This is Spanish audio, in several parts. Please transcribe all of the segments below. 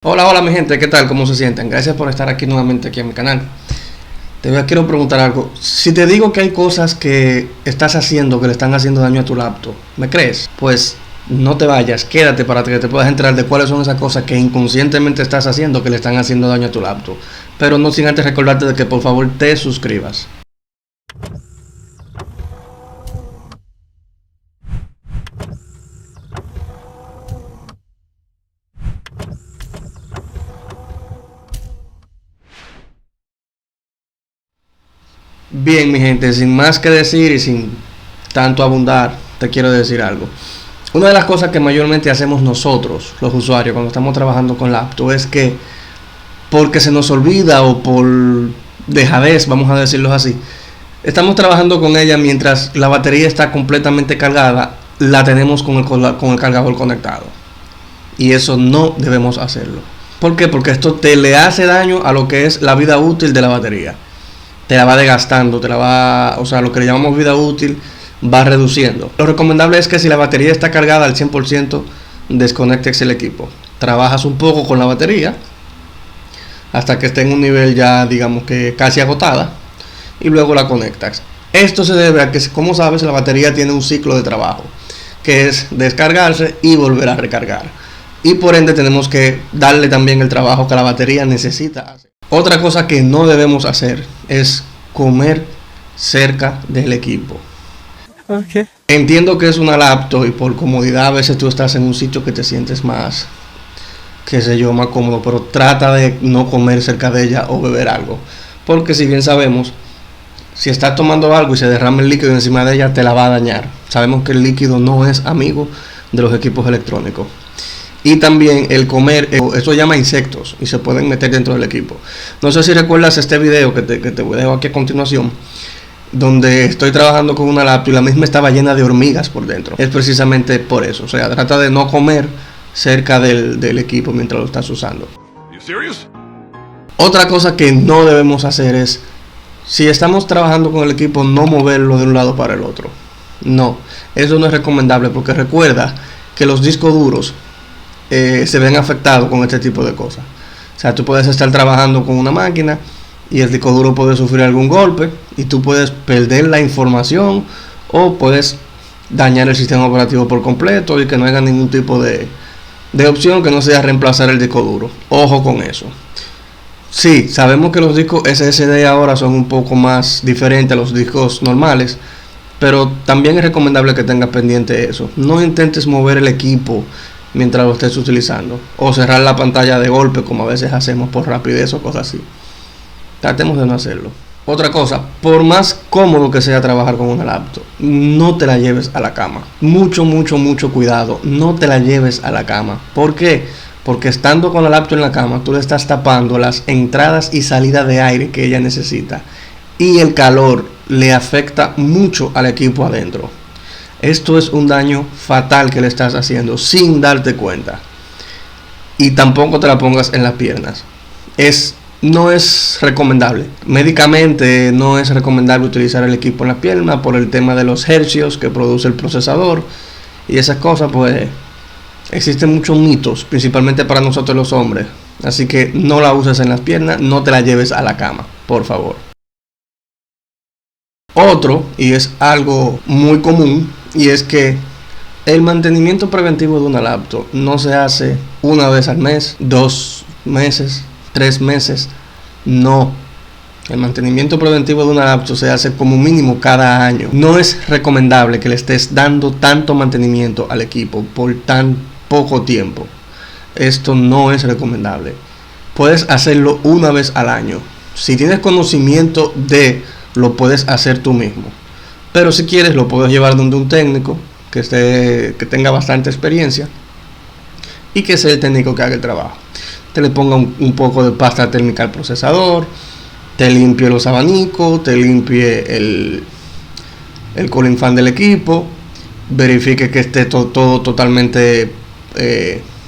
Hola, hola mi gente, ¿qué tal? ¿Cómo se sienten? Gracias por estar aquí nuevamente aquí en mi canal. Quiero preguntar algo. Si te digo que hay cosas que estás haciendo que le están haciendo daño a tu laptop, ¿me crees? Pues no te vayas, quédate para que te puedas enterar de cuáles son esas cosas que inconscientemente estás haciendo que le están haciendo daño a tu laptop. Pero no sin antes recordarte de que por favor te suscribas. Bien mi gente, sin más que decir y sin tanto abundar, te quiero decir algo. Una de las cosas que mayormente hacemos nosotros, los usuarios, cuando estamos trabajando con laptop es que porque se nos olvida o por dejadez, vamos a decirlo así, estamos trabajando con ella mientras la batería está completamente cargada, la tenemos con el cargador conectado. Y eso no debemos hacerlo. ¿Por qué? Porque esto te le hace daño a lo que es la vida útil de la batería. Te la va desgastando, o sea, lo que le llamamos vida útil va reduciendo. Lo recomendable es que si la batería está cargada al 100%, desconectes el equipo. Trabajas un poco con la batería hasta que esté en un nivel ya, digamos que casi agotada, y luego la conectas. Esto se debe a que, como sabes, la batería tiene un ciclo de trabajo, que es descargarse y volver a recargar. Y por ende tenemos que darle también el trabajo que la batería necesita hacer. Otra cosa que no debemos hacer es comer cerca del equipo. Okay. Entiendo que es una laptop y por comodidad a veces tú estás en un sitio que te sientes más, qué sé yo, más cómodo, pero trata de no comer cerca de ella o beber algo, porque si bien sabemos, si estás tomando algo y se derrama el líquido encima de ella, te la va a dañar. Sabemos que el líquido no es amigo de los equipos electrónicos. Y también el comer, esto llama insectos y se pueden meter dentro del equipo. No sé si recuerdas este video que te dejo aquí a continuación, donde estoy trabajando con una laptop y la misma estaba llena de hormigas por dentro. Es precisamente por eso. O sea, trata de no comer cerca del equipo mientras lo estás usando. Otra cosa que no debemos hacer es, si estamos trabajando con el equipo, no moverlo de un lado para el otro. No, eso no es recomendable, porque recuerda que los discos duros se ven afectados con este tipo de cosas. O sea, tú puedes estar trabajando con una máquina y el disco duro puede sufrir algún golpe y tú puedes perder la información o puedes dañar el sistema operativo por completo y que no haya ningún tipo de opción que no sea reemplazar el disco duro. Ojo con eso. Sí, sabemos que los discos SSD ahora son un poco más diferentes a los discos normales, pero también es recomendable que tengas pendiente eso. No intentes mover el equipo mientras lo estés utilizando o cerrar la pantalla de golpe, como a veces hacemos por rapidez o cosas así. Tratemos de no hacerlo. Otra cosa, por más cómodo que sea trabajar con una laptop, no te la lleves a la cama. Mucho cuidado, no te la lleves a la cama. ¿Por qué? Porque estando con la laptop en la cama, tú le estás tapando las entradas y salidas de aire que ella necesita, y el calor le afecta mucho al equipo adentro. Esto es un daño fatal que le estás haciendo sin darte cuenta. Y tampoco te la pongas en las piernas. No es recomendable. Médicamente no es recomendable utilizar el equipo en las piernas por el tema de los hercios que produce el procesador y esas cosas. Pues existen muchos mitos, principalmente para nosotros los hombres. Así que no la uses en las piernas, no te la lleves a la cama, por favor. Otro, y es algo muy común, y es que el mantenimiento preventivo de una laptop no se hace una vez al mes, 2 meses, 3 meses. No. El mantenimiento preventivo de una laptop se hace como mínimo cada año. No es recomendable que le estés dando tanto mantenimiento al equipo por tan poco tiempo. Esto no es recomendable. Puedes hacerlo una vez al año. Si tienes conocimiento lo puedes hacer tú mismo. Pero si quieres, lo puedes llevar donde un técnico que tenga bastante experiencia y que sea el técnico que haga el trabajo. Te le ponga un poco de pasta térmica al procesador, te limpie los abanicos, te limpie el cooling fan del equipo, verifique que esté todo totalmente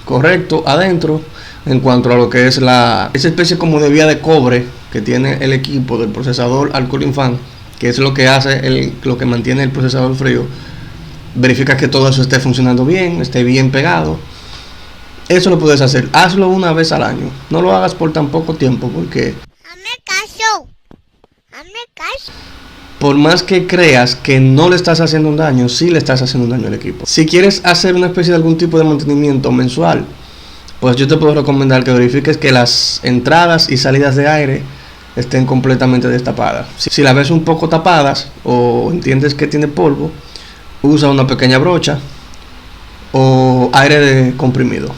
correcto adentro en cuanto a lo que es esa especie como de vía de cobre que tiene el equipo del procesador al cooling fan, que es lo que hace lo que mantiene el procesador frío. Verifica que todo eso esté funcionando bien, esté bien pegado Eso lo puedes hacer. Hazlo una vez al año. No lo hagas por tan poco tiempo porque por más que creas que no le estás haciendo un daño, sí le estás haciendo un daño al equipo. Si quieres hacer una especie de algún tipo de mantenimiento mensual, pues yo te puedo recomendar que verifiques que las entradas y salidas de aire estén completamente destapadas. Si las ves un poco tapadas o entiendes que tiene polvo, usa una pequeña brocha o aire de comprimido.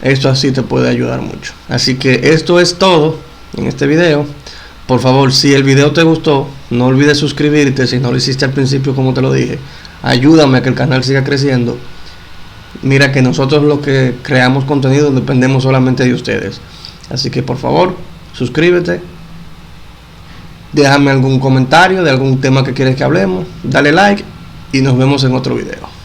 Esto así te puede ayudar mucho. Así que esto es todo en este video. Por favor, si el video te gustó, no olvides suscribirte si no lo hiciste al principio como te lo dije. Ayúdame a que el canal siga creciendo. Mira que nosotros los que creamos contenido dependemos solamente de ustedes. Así que por favor, suscríbete. Déjame algún comentario de algún tema que quieres que hablemos. Dale like y nos vemos en otro video.